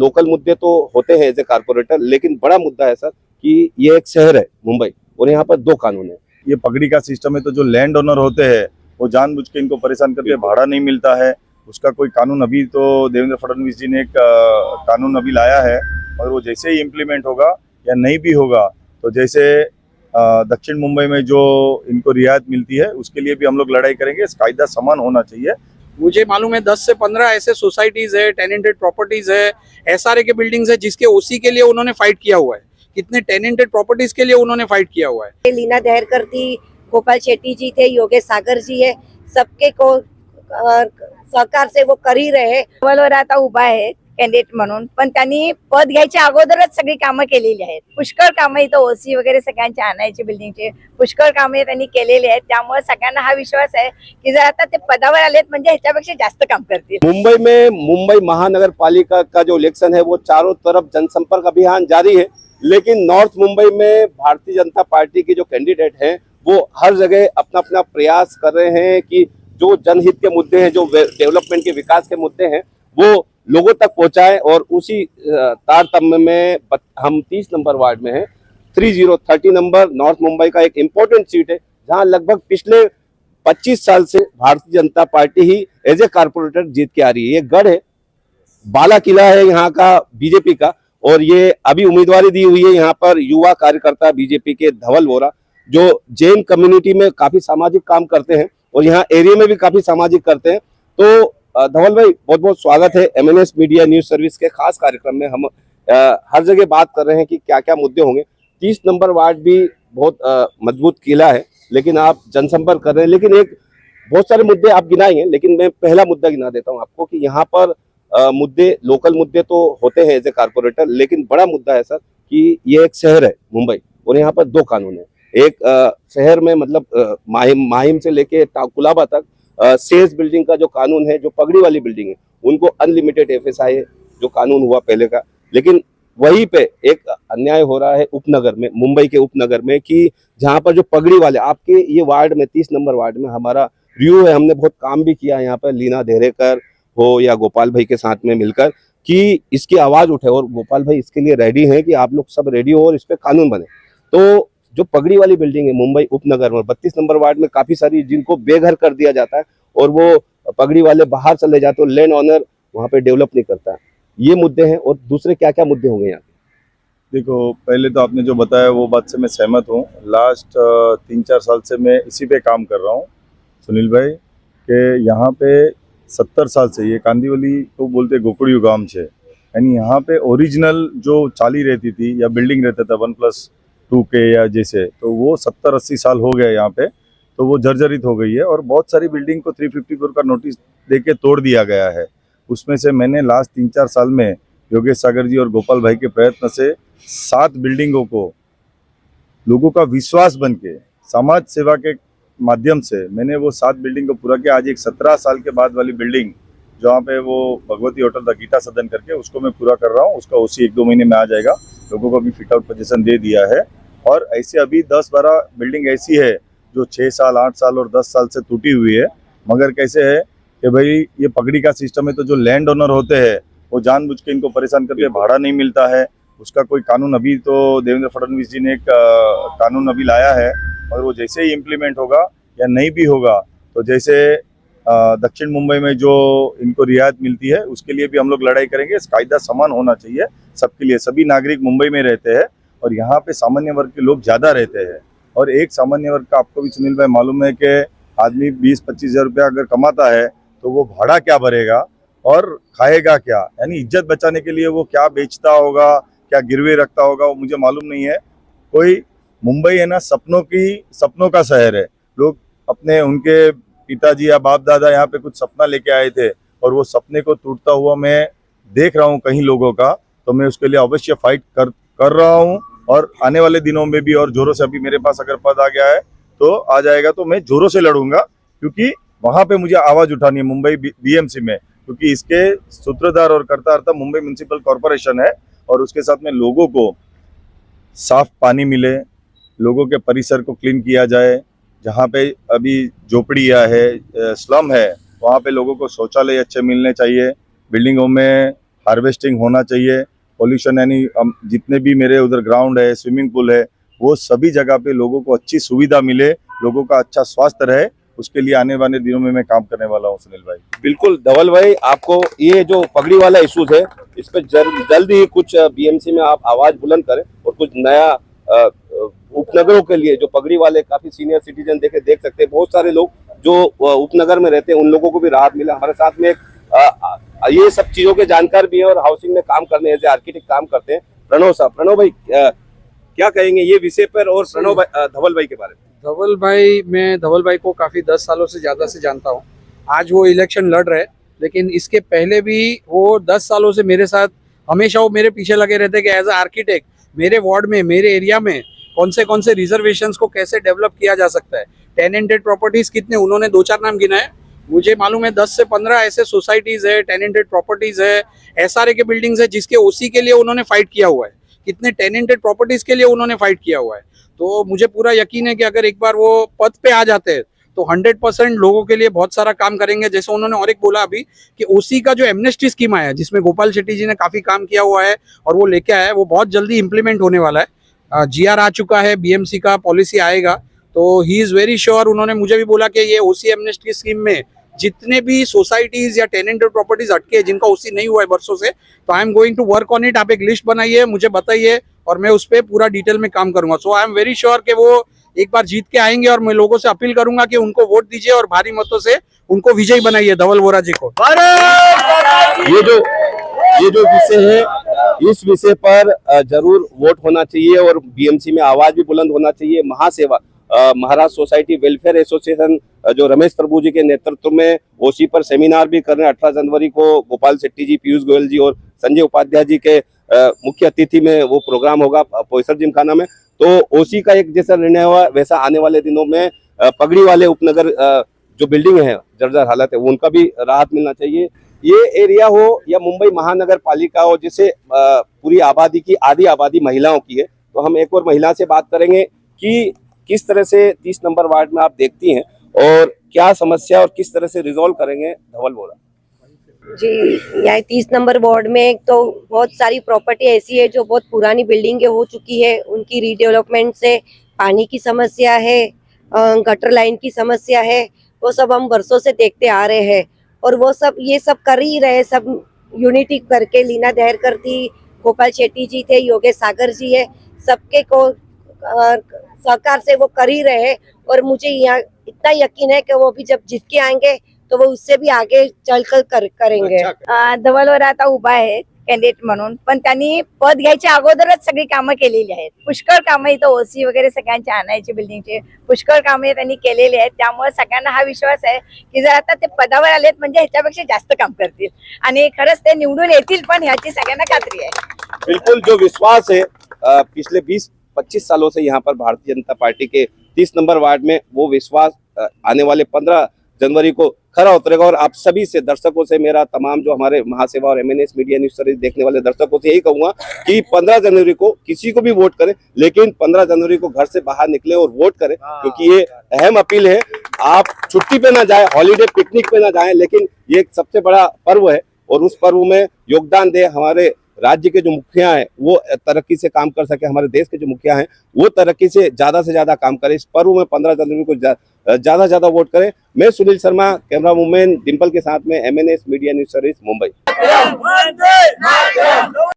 Local मुद्दे तो होते हैं एज ए कारपोरेटर, लेकिन बड़ा मुद्दा है सर कि ये एक शहर है मुंबई और यहाँ पर दो कानून है। ये पगड़ी का सिस्टम है, तो जो लैंड ओनर होते हैं वो जानबूझ के इनको परेशान करते हैं, भाड़ा नहीं मिलता है। उसका कोई कानून अभी तो देवेंद्र फडणवीस जी ने एक कानून अभी लाया है, और वो जैसे ही इम्प्लीमेंट होगा या नहीं भी होगा तो जैसे दक्षिण मुंबई में जो इनको रियायत मिलती है उसके लिए भी हम लोग लड़ाई करेंगे। कायदा समान होना चाहिए। मुझे मालूम है 10 से 15 ऐसे सोसाइटीज है, टेनेंटेड प्रॉपर्टीज है, एसआरए के बिल्डिंग्स है जिसके ओसी के लिए उन्होंने फाइट किया हुआ है। कितने टेनेंटेड प्रॉपर्टीज के लिए उन्होंने फाइट किया हुआ है। लीना दहरकर थी, गोपाल शेट्टी जी थे, योगेश सागर जी है, सबके को सहकार से वो कर ही रहे। वर आता उभा आहे कॅन्डिडेट म्हणून, पण त्यांनी पद घ्यायच्या अगोदरच सगळी कामं केलेली आहेत। पुष्कळ कामं इथं ओसी वगैरे सगळ्यांचे आणायचे बिल्डिंगचे पुष्कळ कामं त्यांनी केलेली आहेत। त्यामुळे सगळ्यांना हा विश्वास आहे की जर आता ते पदावर आलेत म्हणजे ह्याच्यापेक्षा जास्त काम करतील। मुंबई में मुंबई महानगर पालिका का जो इलेक्शन है वो चारों तरफ जनसंपर्क अभियान जारी है, लेकिन नॉर्थ मुंबई में भारतीय जनता पार्टी के जो कैंडिडेट हैं वो हर जगह अपना अपना प्रयास कर रहे हैं कि जो जनहित के मुद्दे हैं, जो डेवलपमेंट के विकास के मुद्दे हैं, वो लोगों तक पहुंचाएं। और उसी तारतम्य में हम 30 नंबर वार्ड में हैं। 3030 नंबर नॉर्थ मुंबई का एक इम्पोर्टेंट सीट है जहां लगभग पिछले 25 साल से भारतीय जनता पार्टी ही एज ए कारपोरेटर जीत के आ रही है। ये गढ़ है, बाला किला है यहाँ का बीजेपी का, और ये अभी उम्मीदवारी दी हुई है यहाँ पर युवा कार्यकर्ता बीजेपी के धवल वोरा, जो जैन कम्युनिटी में काफी सामाजिक काम करते हैं और यहाँ एरिया में भी काफी सामाजिक करते हैं। तो धवल भाई, बहुत बहुत स्वागत है MNS मीडिया न्यूज सर्विस के खास कार्यक्रम में। हम हर जगह बात कर रहे हैं कि क्या क्या मुद्दे होंगे। 30 नंबर वार्ड भी बहुत मजबूत किला है, लेकिन आप जनसंपर्क कर रहे हैं, लेकिन एक बहुत सारे मुद्दे आप गिनाएंगे, लेकिन मैं पहला मुद्दा गिना देता हूं आपको कि यहाँ पर मुद्दे, लोकल मुद्दे तो होते हैं एज ए कारपोरेटर, लेकिन बड़ा मुद्दा है सर कि ये एक शहर है मुंबई और यहाँ पर दो कानून है। एक शहर में मतलब माहिम से लेके कुलाबा तक सेल्स बिल्डिंग का जो कानून है, जो पगड़ी वाली बिल्डिंग है, उनको अनलिमिटेड FSI जो कानून हुआ पहले का, लेकिन वहीं पे एक अन्याय हो रहा है उपनगर में, मुंबई के उपनगर में, कि जहां पर जो पगड़ी वाले आपके ये वार्ड में 30 नंबर वार्ड में हमारा व्यू है, हमने बहुत काम भी किया यहाँ पर, लीना देहरेकर हो या गोपाल भाई के साथ में मिलकर, कि इसकी आवाज उठे। और गोपाल भाई इसके लिए रेडी हैं कि आप लोग सब रेडी हो और इस पे कानून बने। तो जो पगड़ी वाली बिल्डिंग है मुंबई उपनगर में 32 नंबर वार्ड में काफी सारी, जिनको बेघर कर दिया जाता है और वो पगड़ी वाले बाहर चले जाते, और लैंड ऑनर वहां पे डेवलप नहीं करता है। ये मुद्दे हैं। और दूसरे क्या क्या मुद्दे होंगे यहाँ? देखो, पहले तो आपने जो बताया वो बात से मैं सहमत हूँ। लास्ट 3-4 साल से मैं इसी पे काम कर रहा हूँ सुनील भाई, कि यहाँ पे 70 साल से ये कांदीवली को बोलते गोकुड़ी गांव है, यानी यहाँ पे ओरिजिनल जो चाली रहती थी या बिल्डिंग रहता था 1+2 के या जैसे, तो वो 70-80 साल हो गए यहाँ पे, तो वो जर्जरित हो गई है। और बहुत सारी बिल्डिंग को 354 का नोटिस देके तोड़ दिया गया है। उसमें से मैंने लास्ट 3-4 साल में योगेश सागर जी और गोपाल भाई के प्रयत्न से 7 बिल्डिंगों को लोगों का विश्वास बन के समाज सेवा के माध्यम से मैंने वो 7 बिल्डिंग को पूरा किया। आज एक 17 साल के बाद वाली बिल्डिंग जहाँ पे वो भगवती होटल था, गीता सदन करके, उसको मैं पूरा कर रहा हूँ। उसका OC 1-2 महीने में आ जाएगा। लोगों को भी फिट आउट पोजीशन दे दिया है। और ऐसे अभी 10-12 बिल्डिंग ऐसी है जो 6 साल 8 साल और 10 साल से टूटी हुई है। मगर कैसे है कि भाई ये पगड़ी का सिस्टम है, तो जो लैंड ओनर होते हैं वो जानबूझ के इनको परेशान करके भाड़ा नहीं मिलता है। उसका कोई कानून अभी तो देवेंद्र फडणवीस जी ने एक कानून अभी लाया है, और वो जैसे ही इम्प्लीमेंट होगा या नहीं भी होगा तो जैसे दक्षिण मुंबई में जो इनको रियायत मिलती है उसके लिए भी हम लोग लड़ाई करेंगे। कायदा समान होना चाहिए सबके लिए। सभी नागरिक मुंबई में रहते हैं और यहाँ पे सामान्य वर्ग के लोग ज़्यादा रहते हैं। और एक सामान्य वर्ग का आपको भी सुनील भाई मालूम है कि आदमी 20-25 हज़ार रुपया अगर कमाता है तो वो भाड़ा क्या भरेगा और खाएगा क्या, यानी इज्जत बचाने के लिए वो क्या बेचता होगा, क्या गिरवे रखता होगा, वो मुझे मालूम नहीं है। कोई मुंबई है ना, सपनों का शहर है। लोग अपने उनके पिताजी या बाप दादा यहाँ पे कुछ सपना लेके आए थे और वो सपने को टूटता हुआ मैं देख रहा हूँ कहीं लोगों का, तो मैं उसके लिए अवश्य फाइट कर रहा हूँ। और आने वाले दिनों में भी और जोरों से, अभी मेरे पास अगर पद आ गया है तो आ जाएगा तो मैं जोरों से लड़ूंगा, क्योंकि वहां पे मुझे आवाज उठानी है मुंबई BMC में, क्योंकि इसके सूत्रधार और कर्ता मुंबई म्युनिसिपल कॉरपोरेशन है। और उसके साथ में लोगों को साफ पानी मिले, लोगों के परिसर को क्लीन किया जाए। जहाँ पे अभी झोपड़ियाँ है, स्लम है, वहाँ पे लोगों को शौचालय अच्छे मिलने चाहिए। बिल्डिंगों में हार्वेस्टिंग होना चाहिए, पॉल्यूशन यानी जितने भी मेरे उधर ग्राउंड है, स्विमिंग पूल है, वो सभी जगह पे लोगों को अच्छी सुविधा मिले, लोगों का अच्छा स्वास्थ्य रहे, उसके लिए आने वाले दिनों में मैं काम करने वाला हूँ सुनील भाई। बिल्कुल धवल भाई, आपको ये जो पगड़ी वाला इशूज है इस पे जल्द ही कुछ बीएमसी में आप आवाज बुलंद करें और कुछ नया उपनगरों के लिए जो पगड़ी वाले काफी सीनियर सिटीजन देख सकते हैं, बहुत सारे लोग जो उपनगर में रहते हैं उन लोगों को भी राहत मिला। हमारे साथ में ये सब चीजों के जानकार भी हैं और हाउसिंग में काम करने एज आर्किटेक्ट काम करते हैं प्रणव साहब। प्रणव भाई क्या कहेंगे ये विषय पर और प्रणव भाई धवल भाई के बारे में? धवल भाई, मैं धवल भाई को काफी 10 सालों से ज्यादा से जानता हूँ। आज वो इलेक्शन लड़ रहे, लेकिन इसके पहले भी वो 10 सालों से मेरे साथ हमेशा वो मेरे पीछे लगे रहते कि एज अ आर्किटेक्ट मेरे वार्ड में, मेरे एरिया में कौन से रिजर्वेशंस को कैसे डेवलप किया जा सकता है, टेनेंटेड प्रॉपर्टीज कितने, उन्होंने 2-4 नाम गिनाए। मुझे मालूम है 10 से 15 ऐसे सोसाइटीज है, टेनेंटेड प्रॉपर्टीज है, एसआरए के बिल्डिंग्स है जिसके ओसी के लिए उन्होंने फाइट किया हुआ है, कितने टेनेंटेड प्रॉपर्टीज के लिए उन्होंने फाइट किया हुआ है। तो मुझे पूरा यकीन है कि अगर एक बार वो पद पे आ जाते हैं तो 100% लोगों के लिए बहुत सारा काम करेंगे। जैसे उन्होंने और एक बोला अभी कि ओसी का जो एमनेस्टी स्कीम आया है जिसमें गोपाल शेट्टी जी ने काफी काम किया हुआ है और वो लेके आया है, वो बहुत जल्दी इंप्लीमेंट होने वाला है। जीआर आ चुका है, बीएमसी का पॉलिसी आएगा, तो ही इज वेरी श्योर। उन्होंने मुझे भी बोला कि ये ओसी एमनेस्टी स्कीम में जितने भी सोसाइटीज या टेनेंटेड प्रॉपर्टीज अटके हैं जिनका ओसी नहीं हुआ है वर्षों से, तो I am going to work on it. आप एक लिस्ट बनाइए, मुझे बताइए और मैं उस पर पूरा डिटेल में काम करूंगा। सो आई एम वेरी श्योर कि वो एक बार जीत के आएंगे और मैं लोगों से अपील करूंगा कि उनको वोट दीजिए और भारी मतों से उनको विजयी बनाइए धवल वोरा जी को। ये जो विषय है इस विषय पर जरूर वोट होना चाहिए और बीएमसी में आवाज भी बुलंद होना चाहिए। महासेवा महाराष्ट्र सोसाइटी वेलफेयर एसोसिएशन जो रमेश प्रभु जी के नेतृत्व में ओसी पर सेमिनार भी कर रहे हैं। 18 जनवरी को गोपाल शेट्टी जी, पीयूष गोयल जी और संजय उपाध्याय जी के मुख्य अतिथि में वो प्रोग्राम होगा पोईसर जिमखाना में। तो ओसी का एक जैसा निर्णय हुआ वैसा आने वाले दिनों में पगड़ी वाले उपनगर जो बिल्डिंग है जर्जर हालत है उनका भी राहत मिलना चाहिए। ये एरिया हो या मुंबई महानगर पालिका हो जिसे पूरी आबादी की आधी आबादी महिलाओं की है, तो हम एक और महिला से बात करेंगे कि किस तरह से 30 नंबर वार्ड में आप देखती हैं और क्या समस्या और किस तरह से रिजॉल्व करेंगे। धवल बोला जी, यहाँ 30 नंबर वार्ड में तो बहुत सारी प्रॉपर्टी ऐसी है जो बहुत पुरानी बिल्डिंगें हो चुकी है, उनकी रीडेवलपमेंट से पानी की समस्या है, गटर लाइन की समस्या है, वो सब हम वर्षों से देखते आ रहे हैं और वो सब ये सब कर ही रहे। सब यूनिटी करके लीना दहर करती, गोपाल शेट्टी जी थे, योगेश सागर जी है, सबके को सहकार से वो कर ही रहे और मुझे यहाँ इतना यकीन है कि वो भी जब जीत के आएंगे तो वो उससे भी आगे चलकर करेंगे। धवल वोरा आता उभा आहे कॅन्डिडेट म्हणून, पण त्यांनी पद घ्यायच्या अगोदरच सगळी कामं केलेली आहेत। पुष्कळ कामं इथं ओसी वगैरे सगळ्यांचे आणायचे बिल्डिंगचे पुष्कळ कामं त्यांनी केलेली आहेत। त्यामुळे सगळ्यांना हा विश्वास आहे की जर आता ते पदावर आलेत म्हणजे ह्याच्यापेक्षा जास्त काम करतील आणि खरंच ते निवडून येतील पण ह्याची सगळ्यांना खात्री आहे। बिल्कुल जो विश्वास है पिछले 20-25 सालों से यहाँ पर भारतीय जनता पार्टी के 30 नंबर वार्ड में, वो विश्वास आने वाले 15 जनवरी को खरा उतरेगा। और आप सभी से दर्शकों से मेरा तमाम जो हमारे महासेवा और एमएनएस मीडिया न्यूज सर्विस देखने वाले दर्शकों से यही कहूंगा कि 15 जनवरी को किसी को भी वोट करें, लेकिन 15 जनवरी को घर से बाहर निकले और वोट करें, क्योंकि ये अहम अपील है। आप छुट्टी पे ना जाए, हॉलीडे पिकनिक पे ना जाएं, लेकिन ये एक सबसे बड़ा पर्व है और उस पर्व में योगदान दे। हमारे राज्य के जो मुखिया हैं वो तरक्की से काम कर सके, हमारे देश के जो मुखिया हैं वो तरक्की से ज्यादा काम करें। इस पर्व में 15 जनवरी को ज्यादा वोट करें। मैं सुनील शर्मा, कैमरा वुमेन डिंपल के साथ में MNS media news service Mumbai.